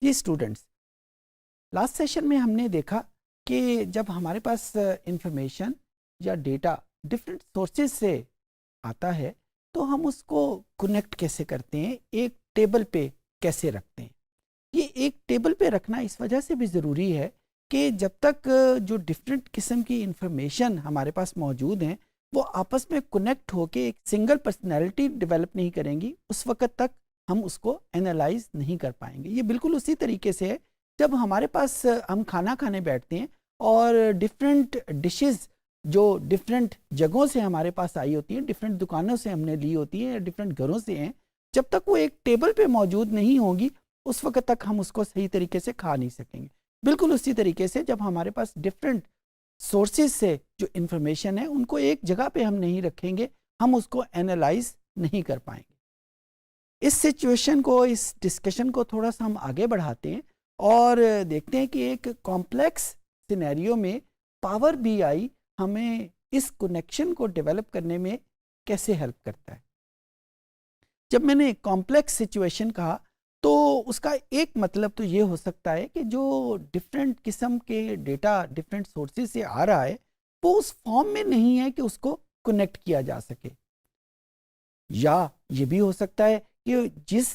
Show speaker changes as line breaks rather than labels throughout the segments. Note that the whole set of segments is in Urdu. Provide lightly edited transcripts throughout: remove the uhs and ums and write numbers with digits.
جی اسٹوڈنٹس، لاسٹ سیشن میں ہم نے دیکھا کہ جب ہمارے پاس انفارمیشن یا ڈیٹا ڈفرینٹ سورسز سے آتا ہے تو ہم اس کو کنیکٹ کیسے کرتے ہیں، ایک ٹیبل پہ کیسے رکھتے ہیں. یہ ایک ٹیبل پہ رکھنا اس وجہ سے بھی ضروری ہے کہ جب تک جو ڈفرینٹ قسم کی انفارمیشن ہمارے پاس موجود ہیں وہ آپس میں کنیکٹ ہو کے ایک سنگل پرسنالٹی ڈیولپ نہیں کریں گی، اس وقت تک ہم اس کو اینالائز نہیں کر پائیں گے. یہ بالکل اسی طریقے سے ہے جب ہمارے پاس ہم کھانا کھانے بیٹھتے ہیں اور ڈفرینٹ ڈشز جو ڈفرینٹ جگہوں سے ہمارے پاس آئی ہوتی ہیں، ڈفرینٹ دکانوں سے ہم نے لی ہوتی ہیں یا ڈفرینٹ گھروں سے ہیں، جب تک وہ ایک ٹیبل پہ موجود نہیں ہوں گی اس وقت تک ہم اس کو صحیح طریقے سے کھا نہیں سکیں گے. بالکل اسی طریقے سے جب ہمارے پاس ڈفرینٹ سورسز سے جو انفارمیشن ہے ان کو ایک جگہ پہ ہم نہیں رکھیں گے، ہم اس کو اینالائز نہیں کر پائیں گے. اس سچویشن کو، اس ڈسکشن کو تھوڑا سا ہم آگے بڑھاتے ہیں اور دیکھتے ہیں کہ ایک کمپلیکس سینیریو میں پاور بی آئی ہمیں اس کنیکشن کو ڈیولپ کرنے میں کیسے ہیلپ کرتا ہے. جب میں نے کمپلیکس سچویشن کہا تو اس کا ایک مطلب تو یہ ہو سکتا ہے کہ جو ڈفرینٹ قسم کے ڈیٹا ڈفرینٹ سورسز سے آ رہا ہے وہ اس فارم میں نہیں ہے کہ اس کو کنیکٹ کیا جا سکے، یا یہ بھی ہو سکتا ہے کہ جس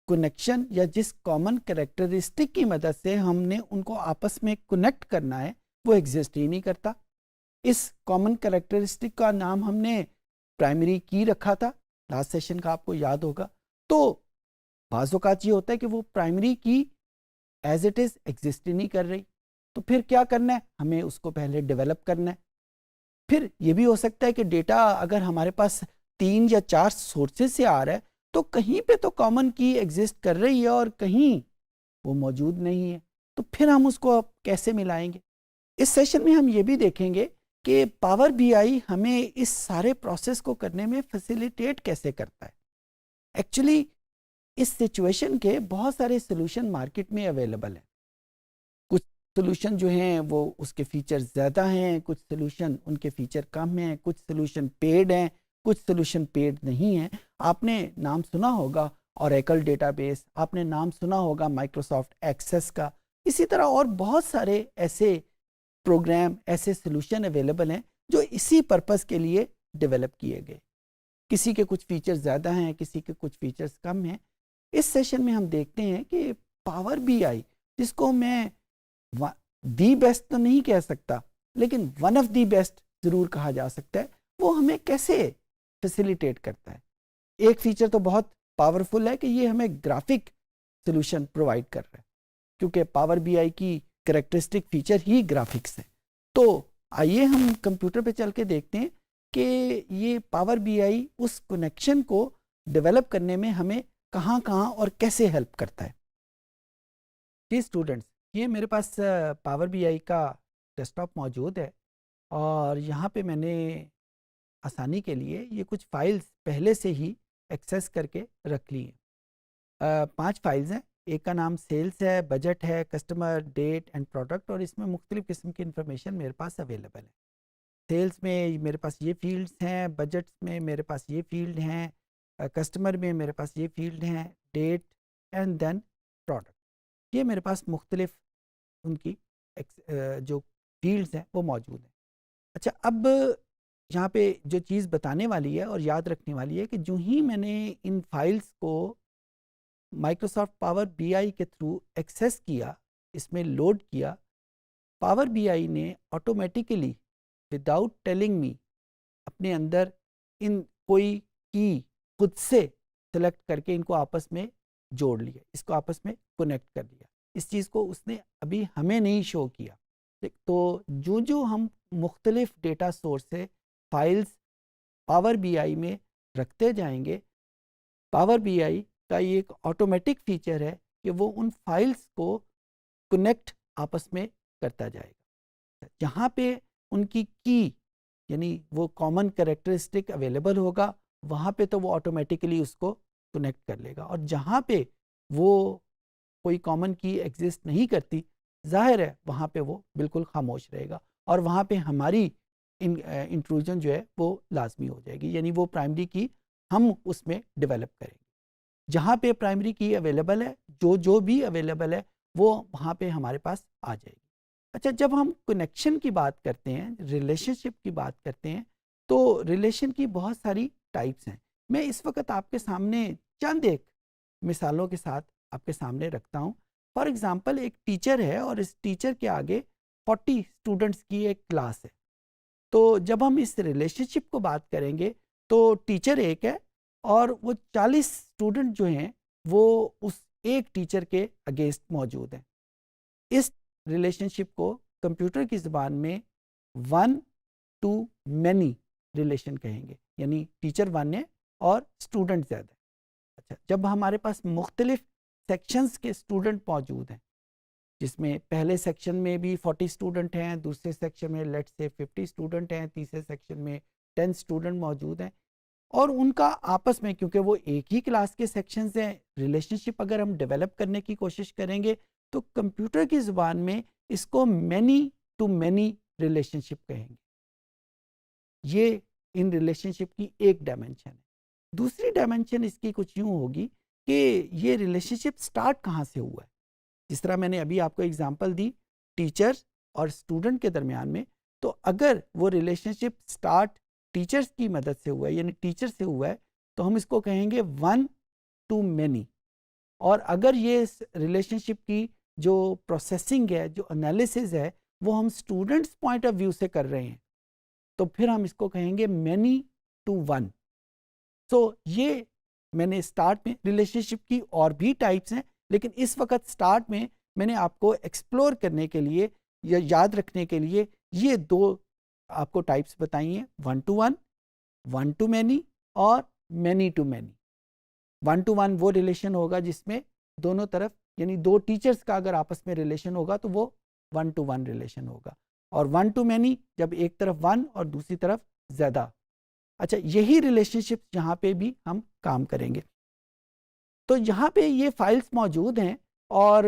کنیکشن یا جس کامن کریکٹرسٹک کی مدد سے ہم نے ان کو آپس میں کنیکٹ کرنا ہے وہ ایگزسٹ ہی نہیں کرتا. اس کامن کریکٹرسٹک کا نام ہم نے پرائمری کی رکھا تھا، لاسٹ سیشن کا آپ کو یاد ہوگا. تو بعض اوقات یہ ہوتا ہے کہ وہ پرائمری کی ایز اٹ از ایگزسٹ ہی نہیں کر رہی، تو پھر کیا کرنا ہے، ہمیں اس کو پہلے ڈیولپ کرنا ہے. پھر یہ بھی ہو سکتا ہے کہ ڈیٹا اگر ہمارے پاس 3 یا 4 سورسز سے آ رہا ہے تو کہیں پہ تو کامن کی ایگزسٹ کر رہی ہے اور کہیں وہ موجود نہیں ہے، تو پھر ہم اس کو کیسے ملائیں گے. اس سیشن میں ہم یہ بھی دیکھیں گے کہ پاور بی آئی ہمیں اس سارے پروسیس کو کرنے میں فیسیلیٹیٹ کیسے کرتا ہے. ایکچولی اس سچویشن کے بہت سارے سلوشن مارکیٹ میں اویلیبل ہیں. کچھ سلوشن جو ہیں وہ اس کے فیچر زیادہ ہیں، کچھ سلوشن ان کے فیچر کم ہیں، کچھ سلوشن پیڈ ہیں، کچھ سلوشن پیڈ نہیں ہیں. آپ نے نام سنا ہوگا اوریکل ڈیٹا بیس، آپ نے نام سنا ہوگا مائکروسافٹ ایکسس کا. اسی طرح اور بہت سارے ایسے پروگرام، ایسے سلوشن اویلیبل ہیں جو اسی پرپس کے لیے ڈیولپ کیے گئے. کسی کے کچھ فیچرز زیادہ ہیں، کسی کے کچھ فیچرز کم ہیں. اس سیشن میں ہم دیکھتے ہیں کہ پاور بی آئی، جس کو میں دی بیسٹ تو نہیں کہہ سکتا لیکن ون آف دی بیسٹ ضرور کہا جا سکتا ہے، وہ ہمیں کیسے فیسیلیٹیٹ کرتا ہے. ایک فیچر تو بہت پاورفل ہے کہ یہ ہمیں گرافک سلوشن پرووائڈ کر رہا ہے، کیونکہ پاور بی آئی کی کریکٹرسٹک فیچر ہی گرافکس ہے. تو آئیے ہم کمپیوٹر پہ چل کے دیکھتے ہیں کہ یہ پاور بی آئی اس کنیکشن کو ڈیولپ کرنے میں ہمیں کہاں کہاں اور کیسے ہیلپ کرتا ہے. جی اسٹوڈنٹس، یہ میرے پاس پاور بی آئی کا ڈیسک ٹاپ موجود ہے اور یہاں پہ میں نے آسانی کے لیے یہ کچھ فائلز پہلے سے ہی ایکسیس کر کے رکھ لی ہیں. 5 فائلز ہیں. ایک کا نام سیلز ہے، بجٹ ہے، کسٹمر، ڈیٹ اینڈ پروڈکٹ، اور اس میں مختلف قسم کی انفارمیشن میرے پاس اویلیبل ہے. سیلز میں میرے پاس یہ فیلڈز ہیں، بجٹ میں میرے پاس یہ فیلڈ ہیں، کسٹمر میں میرے پاس یہ فیلڈ ہیں، ڈیٹ اینڈ دین پروڈکٹ. یہ میرے پاس مختلف ان کی جو فیلڈز ہیں وہ موجود ہیں. اچھا، اب یہاں پہ جو چیز بتانے والی ہے اور یاد رکھنے والی ہے کہ جو ہی میں نے ان فائلز کو مائکروسافٹ پاور بی آئی کے تھرو ایکسیس کیا، اس میں لوڈ کیا، پاور بی آئی نے آٹومیٹیکلی وداؤٹ ٹیلنگ می اپنے اندر ان کوئی کی خود سے سلیکٹ کر کے ان کو آپس میں جوڑ لیا، اس کو آپس میں کنیکٹ کر دیا. اس چیز کو اس نے ابھی ہمیں نہیں شو کیا. تو جو ہم مختلف ڈیٹا سورس سے فائلز پاور بی آئی میں رکھتے جائیں گے، پاور بی آئی کا یہ ایک آٹومیٹک فیچر ہے کہ وہ ان فائلز کو کنیکٹ آپس میں کرتا جائے گا. جہاں پہ ان کی یعنی وہ کامن کریکٹرسٹک اویلیبل ہوگا وہاں پہ تو وہ آٹومیٹکلی اس کو کنیکٹ کر لے گا، اور جہاں پہ وہ کوئی کامن کی ایگزسٹ نہیں کرتی، ظاہر ہے وہاں پہ وہ بالکل خاموش رہے گا اور وہاں پہ ہماری انٹروژن جو ہے وہ لازمی ہو جائے گی، یعنی وہ پرائمری کی ہم اس میں ڈیولپ کریں گے. جہاں پہ پرائمری کی اویلیبل ہے، جو بھی اویلیبل ہے وہ وہاں پہ ہمارے پاس آ جائے گی. اچھا جب ہم کنیکشن کی بات کرتے ہیں، ریلیشن شپ کی بات کرتے ہیں، تو ریلیشن کی بہت ساری ٹائپس ہیں. میں اس وقت آپ کے سامنے چند ایک مثالوں کے ساتھ آپ کے سامنے رکھتا ہوں. فار ایگزامپل ایک ٹیچر ہے اور اس ٹیچر کے آگے 40 اسٹوڈنٹس کی ایک کلاس ہے. تو جب ہم اس ریلیشن شپ کو بات کریں گے تو ٹیچر ایک ہے اور وہ 40 اسٹوڈنٹ جو ہیں وہ اس ایک ٹیچر کے اگینسٹ موجود ہیں. اس ریلیشن شپ کو کمپیوٹر کی زبان میں ون ٹو مینی ریلیشن کہیں گے، یعنی ٹیچر ون ہے اور اسٹوڈنٹ زیادہ ہے. اچھا جب ہمارے پاس مختلف سیکشنز کے اسٹوڈنٹ موجود ہیں، جس میں پہلے سیکشن میں بھی 40 اسٹوڈنٹ ہیں، دوسرے سیکشن میں لیٹ سے 50 اسٹوڈنٹ ہیں، تیسرے سیکشن میں 10 اسٹوڈنٹ موجود ہیں، اور ان کا آپس میں کیونکہ وہ ایک ہی کلاس کے سیکشنز ہیں، ریلیشن شپ اگر ہم ڈیولپ کرنے کی کوشش کریں گے تو کمپیوٹر کی زبان میں اس کو مینی ٹو مینی ریلیشن شپ کہیں گے. یہ ان ریلیشن شپ کی ایک ڈائمنشن ہے. دوسری ڈائمنشن اس کی کچھ یوں ہوگی کہ یہ ریلیشن شپ سٹارٹ کہاں سے ہوا ہے. جس طرح میں نے ابھی آپ کو اگزامپل دی ٹیچر اور اسٹوڈنٹ کے درمیان میں، تو اگر وہ ریلیشن شپ سٹارٹ ٹیچرز کی مدد سے ہوا ہے، یعنی ٹیچر سے ہوا ہے، تو ہم اس کو کہیں گے ون ٹو مینی. اور اگر یہ ریلیشن شپ کی جو پروسیسنگ ہے، جو انالیسز ہے، وہ ہم اسٹوڈنٹس پوائنٹ آف ویو سے کر رہے ہیں، تو پھر ہم اس کو کہیں گے مینی ٹو ون. سو یہ میں نے اسٹارٹ میں ریلیشن شپ کی اور بھی ٹائپس ہیں، لیکن اس وقت اسٹارٹ میں نے آپ کو ایکسپلور کرنے کے لیے یا یاد رکھنے کے لیے یہ دو آپ کو ٹائپس بتائی ہیں، one to one, one to many اور many to many. One to one وہ ریلیشن ہوگا جس میں دونوں طرف یعنی دو ٹیچرز کا اگر آپس میں ریلیشن ہوگا تو وہ ون ٹو ون ریلیشن ہوگا. اور ون ٹو مینی جب ایک طرف ون اور دوسری طرف زیادہ. اچھا یہی ریلیشن شپ یہاں پہ بھی ہم کام کریں گے. تو یہاں پہ یہ فائلز موجود ہیں، اور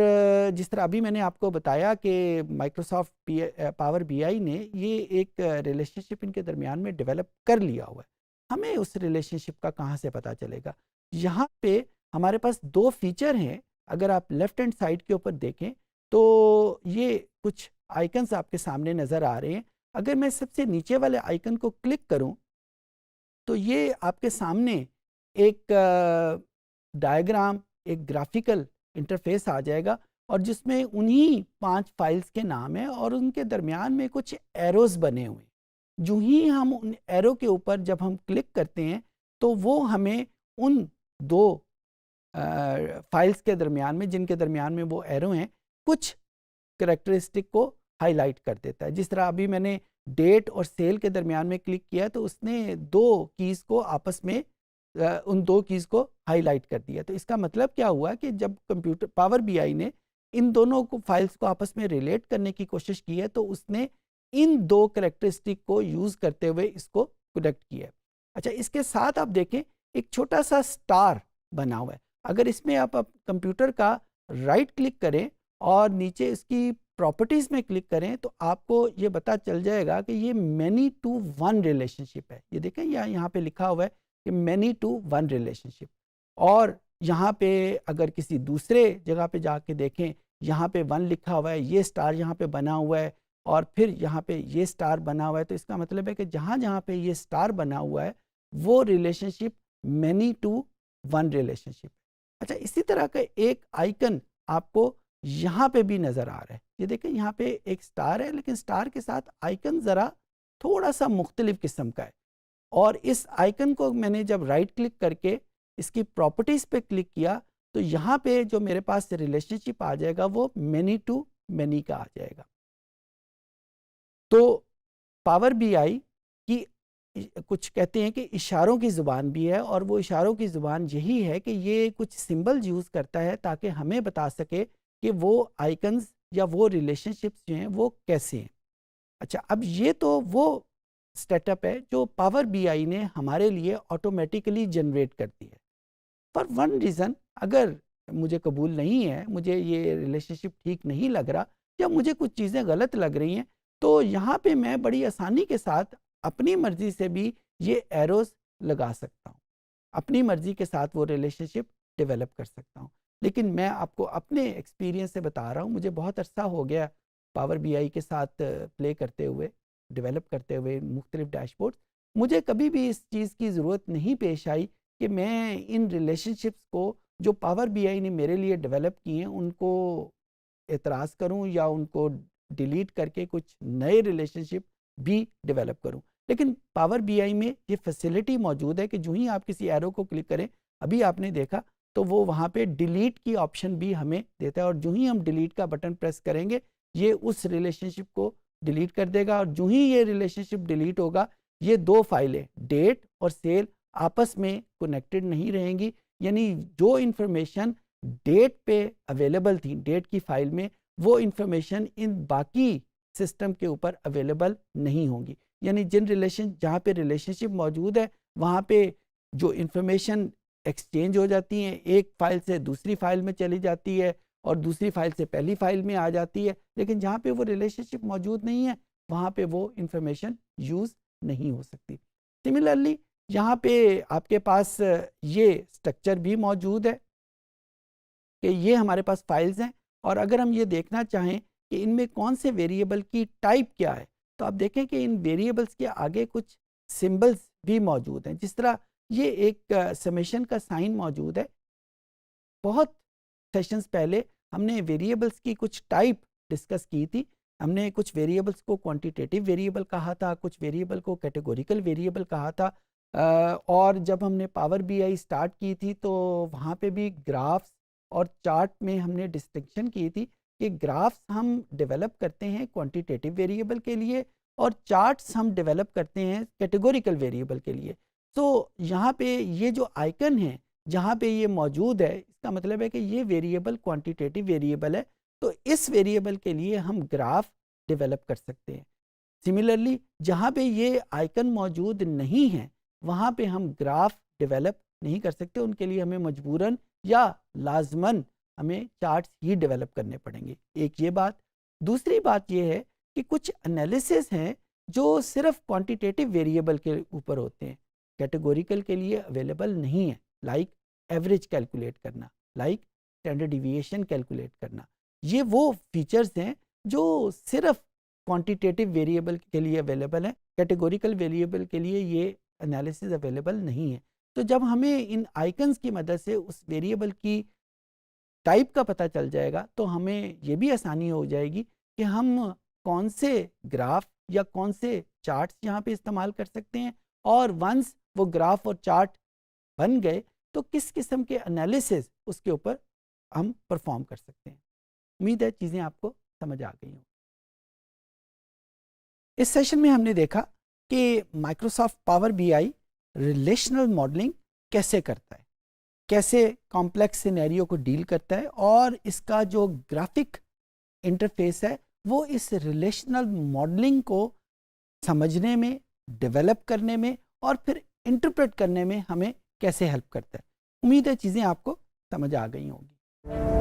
جس طرح ابھی میں نے آپ کو بتایا کہ مائکروسافٹ پاور بی آئی نے یہ ایک ریلیشن شپ ان کے درمیان میں ڈیولپ کر لیا ہوا ہے. ہمیں اس ریلیشن شپ کا کہاں سے پتہ چلے گا؟ یہاں پہ ہمارے پاس دو فیچر ہیں. اگر آپ لیفٹ ہینڈ سائڈ کے اوپر دیکھیں تو یہ کچھ آئکنز آپ کے سامنے نظر آ رہے ہیں. اگر میں سب سے نیچے والے آئکن کو کلک کروں تو یہ آپ کے سامنے ایک ڈائیگرام، ایک گرافیکل انٹرفیس آ جائے گا، اور جس میں انہی 5 فائلز کے نام ہیں اور ان کے درمیان میں کچھ ایروز بنے ہوئے ہیں. جو ہی ہم ان ایرو کے اوپر جب ہم کلک کرتے ہیں تو وہ ہمیں ان دو فائلز کے درمیان میں، جن کے درمیان میں وہ ایرو ہیں، کچھ کریکٹرسٹک کو ہائی لائٹ کر دیتا ہے. جس طرح ابھی میں نے ڈیٹ اور سیل کے درمیان میں کلک کیا تو اس نے دو کیز کو آپس میں ان دو کیز کو ہائی لائٹ کر دیا. تو اس کا مطلب کیا ہوا کہ جب کمپیوٹر پاور بی آئی نے ان دونوں کو فائلز کو آپس میں ریلیٹ کرنے کی کوشش کی ہے تو اس نے ان دو کریکٹرسٹک کو یوز کرتے ہوئے اس کو کنیکٹ کیا ہے. اچھا اس کے ساتھ آپ دیکھیں ایک چھوٹا سا سٹار بنا ہوا ہے. اگر اس میں آپ کمپیوٹر کا رائٹ کلک کریں اور نیچے اس کی پراپرٹیز میں کلک کریں تو آپ کو یہ پتہ چل جائے گا کہ یہ مینی ٹو ون ریلیشن شپ ہے. یہ دیکھیں یہاں پہ لکھا ہوا ہے کہ مینی ٹو ون ریلیشن شپ. اور یہاں پہ اگر کسی دوسرے جگہ پہ جا کے دیکھیں، یہاں پہ ون لکھا ہوا ہے، یہ سٹار یہاں پہ بنا ہوا ہے، اور پھر یہاں پہ یہ سٹار بنا ہوا ہے. تو اس کا مطلب ہے کہ جہاں جہاں پہ یہ سٹار بنا ہوا ہے وہ relationship many to one relationship. اچھا اسی طرح کا ایک آئکن آپ کو یہاں پہ بھی نظر آ رہا ہے. یہ دیکھیں یہاں پہ ایک سٹار ہے، لیکن سٹار کے ساتھ آئکن ذرا تھوڑا سا مختلف قسم کا ہے. اور اس آئکن کو میں نے جب رائٹ کلک کر کے اس کی پراپرٹیز پہ کلک کیا تو یہاں پہ جو میرے پاس ریلیشن شپ آ جائے گا وہ مینی ٹو مینی کا آ جائے گا. تو پاور بی آئی کی کچھ کہتے ہیں کہ اشاروں کی زبان بھی ہے، اور وہ اشاروں کی زبان یہی ہے کہ یہ کچھ سمبل یوز کرتا ہے تاکہ ہمیں بتا سکے کہ وہ آئکنز یا وہ ریلیشن شپس جو ہیں وہ کیسے ہیں. اچھا اب یہ تو وہ سیٹ اپ ہے جو پاور بی آئی نے ہمارے لیے آٹومیٹیکلی جنریٹ کر دی ہے. پر ون ریزن اگر مجھے قبول نہیں ہے، مجھے یہ ریلیشن شپ ٹھیک نہیں لگ رہا یا مجھے کچھ چیزیں غلط لگ رہی ہیں، تو یہاں پہ میں بڑی آسانی کے ساتھ اپنی مرضی سے بھی یہ ایروز لگا سکتا ہوں، اپنی مرضی کے ساتھ وہ ریلیشن شپ ڈیولپ کر سکتا ہوں. لیکن میں آپ کو اپنے ایکسپیرینس سے بتا رہا ہوں. مجھے بہت عرصہ ہو گیا پاور بی آئی کے ساتھ پلے کرتے ہوئے, ڈیولپ کرتے ہوئے مختلف ڈیش بورڈ. مجھے کبھی بھی اس چیز کی ضرورت نہیں پیش آئی کہ میں ان ریلیشن شپس کو جو پاور بی آئی نے میرے لیے ڈیولپ کیے ہیں ان کو اعتراض کروں یا ان کو ڈیلیٹ کر کے کچھ نئے ریلیشن شپ بھی ڈیولپ کروں. لیکن پاور بی آئی میں یہ فیسلٹی موجود ہے کہ جو ہی آپ کسی ایرو کو کلک کریں, ابھی آپ نے دیکھا تو وہ وہاں پہ ڈیلیٹ کی آپشن بھی ہمیں دیتا ہے, اور جو ہی ہم ڈیلیٹ کا بٹن پریس کریں گے یہ اس ریلیشن شپ کو ڈیلیٹ کر دے گا. اور جو ہی یہ ریلیشن شپ ڈیلیٹ ہوگا یہ دو فائلیں ڈیٹ اور سیل آپس میں کنیکٹڈ نہیں رہیں گی. یعنی جو انفارمیشن ڈیٹ پہ اویلیبل تھی ڈیٹ کی فائل میں, وہ انفارمیشن ان باقی سسٹم کے اوپر اویلیبل نہیں ہوں گی. یعنی جہاں پہ ریلیشن شپ موجود ہے وہاں پہ جو انفارمیشن ایکسچینج ہو جاتی ہیں, ایک فائل سے دوسری فائل میں چلی جاتی ہے اور دوسری فائل سے پہلی فائل میں آ جاتی ہے. لیکن جہاں پہ وہ ریلیشن شپ موجود نہیں ہے وہاں پہ وہ انفارمیشن یوز نہیں ہو سکتی. سملرلی یہاں پہ آپ کے پاس یہ اسٹرکچر بھی موجود ہے کہ یہ ہمارے پاس فائلز ہیں, اور اگر ہم یہ دیکھنا چاہیں کہ ان میں کون سے ویریبل کی ٹائپ کیا ہے تو آپ دیکھیں کہ ان ویریبلس کے آگے کچھ سمبلز بھی موجود ہیں. جس طرح یہ ایک سمیشن کا سائن موجود ہے. بہت سیشنز پہلے ہم نے ویریبلس کی کچھ ٹائپ ڈسکس کی تھی. ہم نے کچھ ویریبلس کو کوانٹیٹیو ویریبل کہا تھا, کچھ ویریبل کو کیٹیگوریکل ویریبل کہا تھا. اور جب ہم نے پاور بی آئی سٹارٹ کی تھی تو وہاں پہ بھی گرافس اور چارٹ میں ہم نے ڈسٹنکشن کی تھی کہ گرافس ہم ڈیولپ کرتے ہیں کوانٹیٹیو ویریبل کے لیے اور چارٹس ہم ڈیولپ کرتے ہیں کیٹیگوریکل ویریبل کے لیے. تو یہاں پہ یہ جو آئیکن ہے جہاں پہ یہ موجود ہے اس کا مطلب ہے کہ یہ ویریبل کوانٹیٹیو ویریبل ہے, تو اس ویریبل کے لیے ہم گراف ڈیولپ کر سکتے ہیں. سملرلی جہاں پہ یہ آئیکن موجود نہیں ہے وہاں پہ ہم گراف ڈیولپ نہیں کر سکتے, ان کے لیے ہمیں مجبوراً یا لازماً ہمیں چارٹس ہی ڈیولپ کرنے پڑیں گے. ایک یہ بات. دوسری بات یہ ہے کہ کچھ انالیسس ہیں جو صرف کوانٹیٹیو ویریبل کے اوپر ہوتے ہیں, کیٹیگوریکل کے لیے اویلیبل نہیں ہے. لائک ایوریج کیلکولیٹ کرنا, لائک اسٹینڈرڈ ڈیویشن کیلکولیٹ کرنا. یہ وہ فیچرز ہیں جو صرف کوانٹیٹیو ویریبل کے لیے اویلیبل ہیں, کیٹیگوریکل ویریبل کے لیے یہ انالیسز اویلیبل نہیں ہے. تو جب ہمیں ان آئیکنز کی مدد سے اس ویریبل کی ٹائپ کا پتہ چل جائے گا تو ہمیں یہ بھی آسانی ہو جائے گی کہ ہم کون سے گراف یا کون سے چارٹس یہاں پہ استعمال کر سکتے ہیں, اور ونس وہ گراف اور چارٹ بن گئے تو کس قسم کے انالیسز اس کے اوپر ہم پرفارم کر سکتے ہیں. امید ہے چیزیں آپ کو سمجھ آ گئی ہوں. اس سیشن میں ہم نے دیکھا کہ Microsoft Power be I relational modelling کیسے کرتا ہے, کیسے کمپلیکس سینیریو کو ڈیل کرتا ہے, اور اس کا جو گرافک انٹرفیس ہے وہ اس ریلیشنل ماڈلنگ کو سمجھنے میں, ڈیولپ کرنے میں اور پھر انٹرپریٹ کرنے میں ہمیں کیسے ہیلپ کرتا ہے. امید ہے چیزیں آپ کو سمجھ آ گئی ہوں گی.